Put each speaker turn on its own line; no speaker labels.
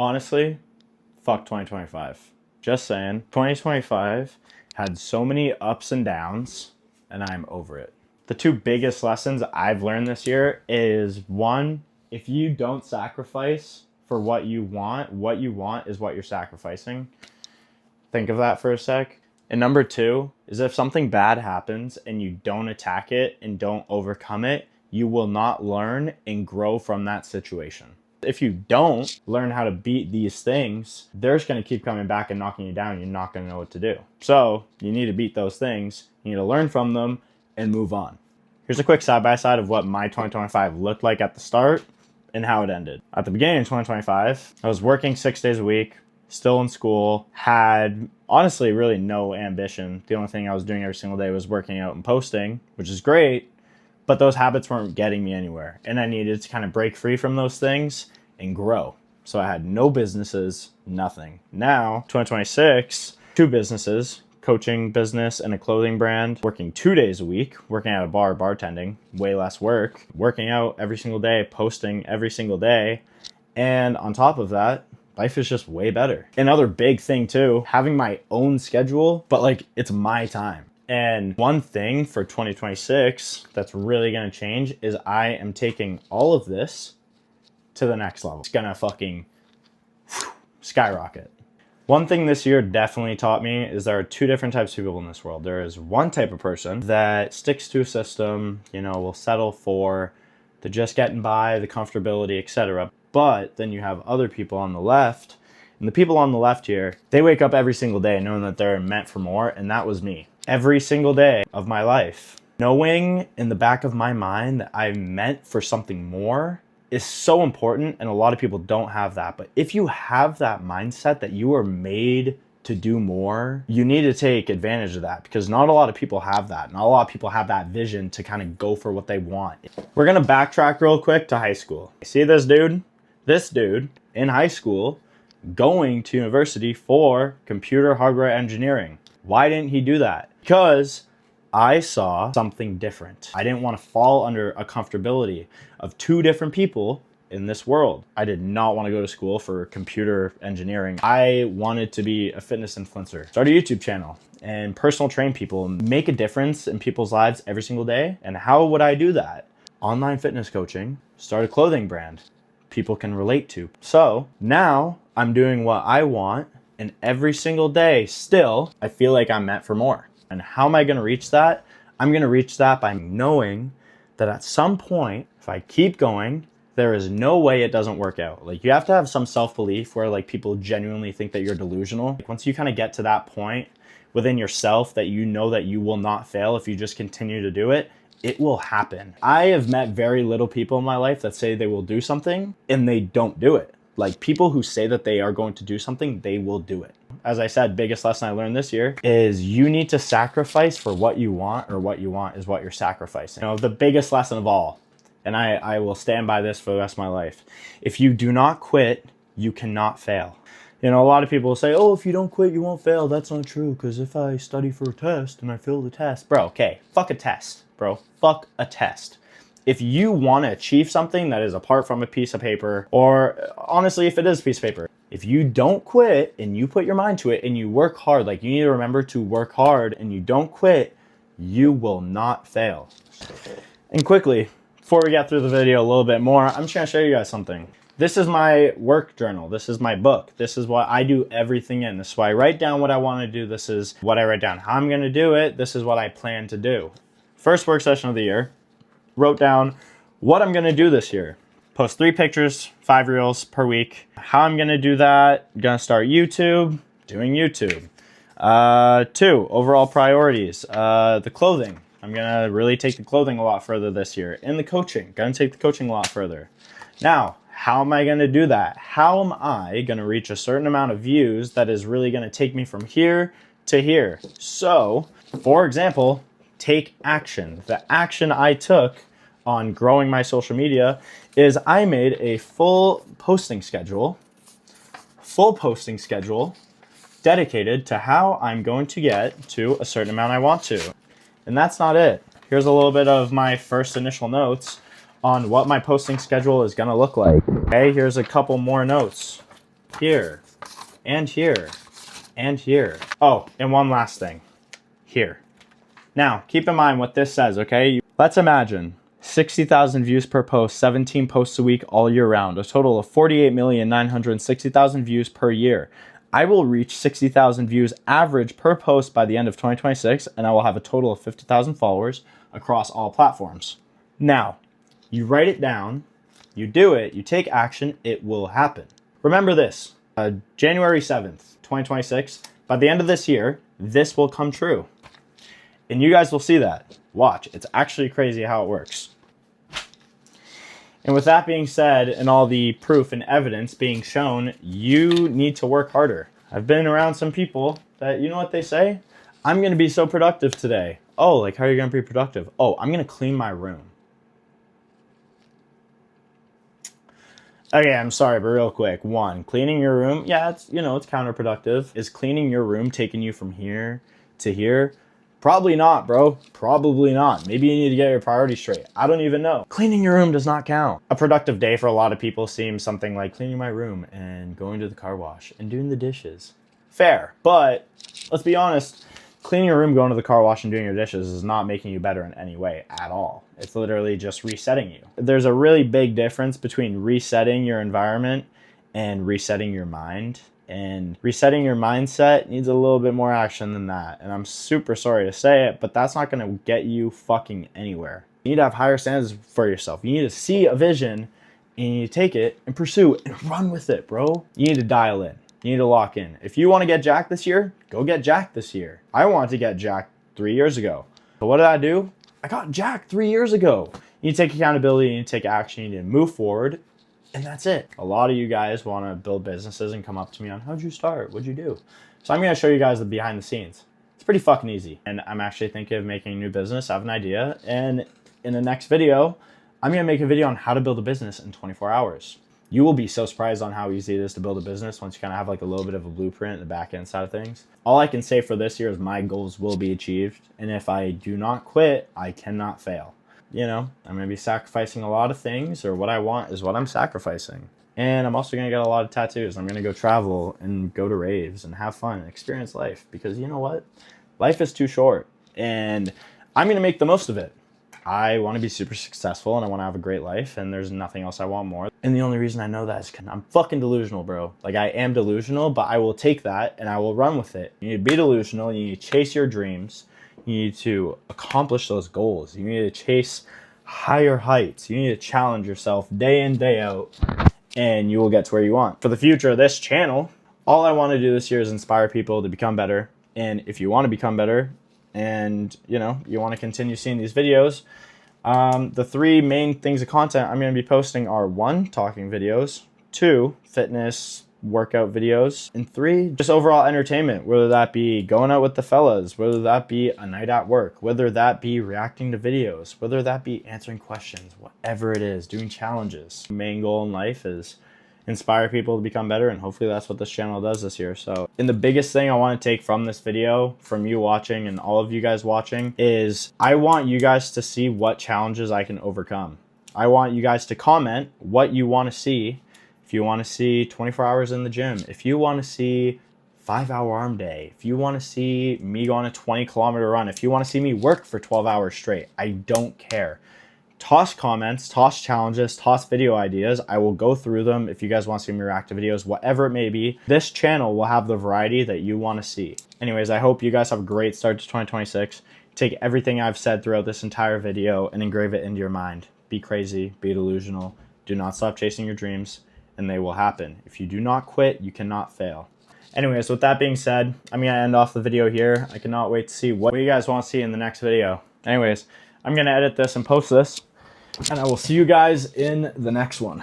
Honestly, fuck 2025. Just saying. 2025 had so many ups and downs, and I'm over it. The two biggest lessons I've learned this year is one, if you don't sacrifice for what you want is what you're sacrificing. Think of that for a sec. And number two is if something bad happens and you don't attack it and don't overcome it, you will not learn and grow from that situation. If you don't learn how to beat these things, they're just going to keep coming back and knocking you down. You're not going to know what to do. So you need to beat those things. You need to learn from them and move on. Here's a quick side-by-side of what my 2025 looked like at the start and how it ended. At the beginning of 2025, I was working 6 days a week, still in school, had honestly really no ambition. The only thing I was doing every single day was working out and posting, which is great, but those habits weren't getting me anywhere. And I needed to kind of break free from those things and grow. So I had no businesses, nothing. Now, 2026, 2 businesses, coaching business and a clothing brand, working 2 days a week, working at a bar, bartending, way less work, working out every single day, posting every single day. And on top of that, life is just way better. Another big thing too, having my own schedule, but like it's my time. And one thing for 2026 that's really gonna change is I am taking all of this to the next level. It's gonna fucking skyrocket. One thing this year definitely taught me is there are 2 different types of people in this world. There is one type of person that sticks to a system, will settle for the just getting by, the comfortability, etc. But then you have other people on the left, and the people on the left here, they wake up every single day knowing that they're meant for more, and that was me. Every single day of my life, knowing in the back of my mind that I'm meant for something more is so important, and a lot of people don't have that. But if you have that mindset that you are made to do more, you need to take advantage of that, because not a lot of people have that. Not a lot of people have that vision to kind of go for what they want. We're gonna backtrack real quick to high school. See this dude? This dude in high school going to university for computer hardware engineering. Why didn't he do that? Because I saw something different. I didn't want to fall under a comfortability of 2 different people in this world. I did not want to go to school for computer engineering. I wanted to be a fitness influencer, start a YouTube channel, and personal train people, make a difference in people's lives every single day. And how would I do that? Online fitness coaching, start a clothing brand people can relate to. So now I'm doing what I want, and every single day still, I feel like I'm meant for more. And how am I gonna reach that? I'm gonna reach that by knowing that at some point, if I keep going, there is no way it doesn't work out. Like, you have to have some self-belief where like people genuinely think that you're delusional. Like, once you kind of get to that point within yourself that you know that you will not fail if you just continue to do it, it will happen. I have met very little people in my life that say they will do something and they don't do it. Like, people who say that they are going to do something, they will do it. As I said, biggest lesson I learned this year is you need to sacrifice for what you want, or what you want is what you're sacrificing. The biggest lesson of all, and I will stand by this for the rest of my life. If you do not quit, you cannot fail. A lot of people will say, oh, if you don't quit, you won't fail. That's not true, because if I study for a test and I fail the test. Bro, okay, fuck a test, bro. Fuck a test. If you want to achieve something that is apart from a piece of paper, or honestly, if it is a piece of paper, if you don't quit and you put your mind to it and you work hard, like, you need to remember to work hard and you don't quit, you will not fail. And quickly, before we get through the video a little bit more, I'm just going to show you guys something. This is my work journal. This is my book. This is what I do everything in. This is why I write down what I want to do. This is what I write down how I'm going to do it. This is what I plan to do. First work session of the year, wrote down what I'm going to do this year. Post 3 pictures, 5 reels per week. How I'm going to do that, going to start YouTube, doing YouTube. 2, overall priorities. The clothing. I'm going to really take the clothing a lot further this year. And the coaching. Going to take the coaching a lot further. Now, how am I going to do that? How am I going to reach a certain amount of views that is really going to take me from here to here? So, for example, take action. The action I took on growing my social media is I made a full posting schedule dedicated to how I'm going to get to a certain amount I want to. And that's not it. Here's a little bit of my first initial notes on what my posting schedule is going to look like. Okay, here's a couple more notes. here, and here, and here. Oh, and one last thing, here. Now, keep in mind what this says, okay? Let's imagine 60,000 views per post, 17 posts a week all year round, a total of 48,960,000 views per year. I will reach 60,000 views average per post by the end of 2026, and I will have a total of 50,000 followers across all platforms. Now, you write it down, you do it, you take action, it will happen. Remember this, January 7th, 2026, by the end of this year, this will come true. And you guys will see that. Watch, it's actually crazy how it works. And with that being said, and all the proof and evidence being shown, you need to work harder. I've been around some people that, you know what they say? I'm gonna be so productive today. Oh, like how are you gonna be productive? Oh, I'm gonna clean my room. Okay, I'm sorry, but real quick. One, cleaning your room, yeah, it's counterproductive. Is cleaning your room taking you from here to here? Probably not, bro. Probably not. Maybe you need to get your priorities straight. I don't even know. Cleaning your room does not count. A productive day for a lot of people seems something like cleaning my room and going to the car wash and doing the dishes. Fair, but let's be honest. Cleaning your room, going to the car wash, and doing your dishes is not making you better in any way at all. It's literally just resetting you. There's a really big difference between resetting your environment and resetting your mind. And resetting your mindset needs a little bit more action than that. And I'm super sorry to say it, but that's not going to get you fucking anywhere. You need to have higher standards for yourself. You need to see a vision and you need to take it and pursue it and run with it, bro. You need to dial in. You need to lock in. If you want to get jacked this year, go get jacked this year. I wanted to get jacked 3 years ago. But what did I do? I got jacked 3 years ago. You need to take accountability, you need to take action, you need to move forward. And that's it. A lot of you guys want to build businesses and come up to me on how'd you start? What'd you do? So I'm going to show you guys the behind the scenes. It's pretty fucking easy. And I'm actually thinking of making a new business. I have an idea. And in the next video, I'm going to make a video on how to build a business in 24 hours. You will be so surprised on how easy it is to build a business once you kind of have like a little bit of a blueprint in the back end side of things. All I can say for this year is my goals will be achieved. And if I do not quit, I cannot fail. You know, I'm going to be sacrificing a lot of things, or what I want is what I'm sacrificing. And I'm also going to get a lot of tattoos. I'm going to go travel and go to raves and have fun and experience life, because you know what? Life is too short and I'm going to make the most of it. I want to be super successful and I want to have a great life, and there's nothing else I want more. And the only reason I know that is because I'm fucking delusional, bro. Like, I am delusional, but I will take that and I will run with it. You need to be delusional. You need to chase your dreams. You need to accomplish those goals. You need to chase higher heights. You need to challenge yourself day in, day out, and you will get to where you want. For the future of this channel, all I want to do this year is inspire people to become better. And if you want to become better and, you know, you want to continue seeing these videos, the three main things of content I'm going to be posting are 1, talking videos, 2, fitness workout videos, and 3, just overall entertainment, whether that be going out with the fellas, whether that be a night at work, whether that be reacting to videos, whether that be answering questions, whatever it is, doing challenges. The main goal in life is inspire people to become better, and hopefully that's what this channel does this year. So, and the biggest thing I want to take from this video, from you watching and all of you guys watching, is I want you guys to see what challenges I can overcome. I want you guys to comment what you want to see. If you want to see 24 hours in the gym, if you want to see 5-hour arm day, if you want to see me go on a 20-kilometer run, if you want to see me work for 12 hours straight, I don't care. Toss comments, toss challenges, toss video ideas. I will go through them. If you guys want to see me react to videos, whatever it may be, this channel will have the variety that you want to see. Anyways, I hope you guys have a great start to 2026. Take everything I've said throughout this entire video and engrave it into your mind. Be crazy, be delusional. Do not stop chasing your dreams, and they will happen. If you do not quit, you cannot fail. Anyways, with that being said, I'm going to end off the video here. I cannot wait to see what you guys want to see in the next video. Anyways, I'm going to edit this and post this, and I will see you guys in the next one.